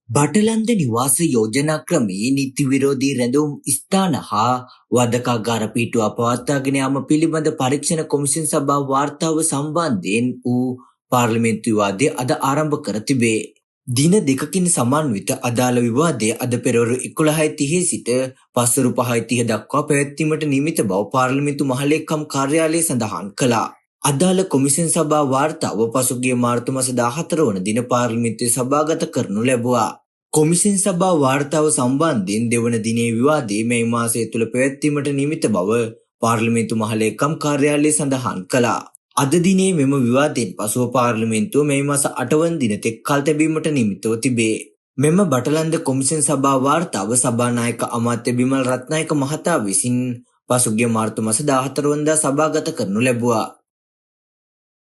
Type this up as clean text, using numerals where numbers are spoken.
බටලන්ද නිවාස යෝජනා ක්‍රමයේ නීති විරෝධී රැඳවුම් ස්ථාන හා වධකාගාර පිටුවා පවත්වාගෙන යාම පිළිබඳ පරීක්ෂණ කොමිෂන් සභා වාර්තාව සම්බන්ධයෙන් වූ පාර්ලිමේන්තු විවාදය අද ආරම්භ කර තිබේ. දින දෙකකින් සමන්විත අදාළ විවාදය අද පෙරවරු 11:30 සිට පස්වරු 5:30 දක්වා පැවැත්වීමට නියමිත බව පාර්ලිමේන්තු මහලේකම් කාර්යාලය සඳහන් කළා. අදාළ කොමිෂන් සභා වාර්තාව පසුගිය මාර්තු මාස 14 වන දින පාර්ලිමේන්තුවේ සභාගත කරනු ලැබුවා. කොමිෂන් සභා වාර්තාව සම්බන්ධයෙන් දෙවන දිනේ විවාදයේ මේ මාසය තුළ පැවැත්වීමට නියමිත බව පාර්ලිමේන්තු මහලේකම් කාර්යාලය සඳහන් කළා. අද දිනේ මෙම විවාදයෙන් පසුව පාර්ලිමේන්තුව මේ මාස 8 වන දින තෙක් කල් තැබීමට නියමිතව තිබේ. මෙම බටලන්ද කොමිෂන් සභා වාර්තාව සභානායක අමාත්‍ය බිමල් රත්නායක මහතා විසින් පසුගිය මාර්තු මාස 14 වනදා සභාගත කරනු ලැබුවා.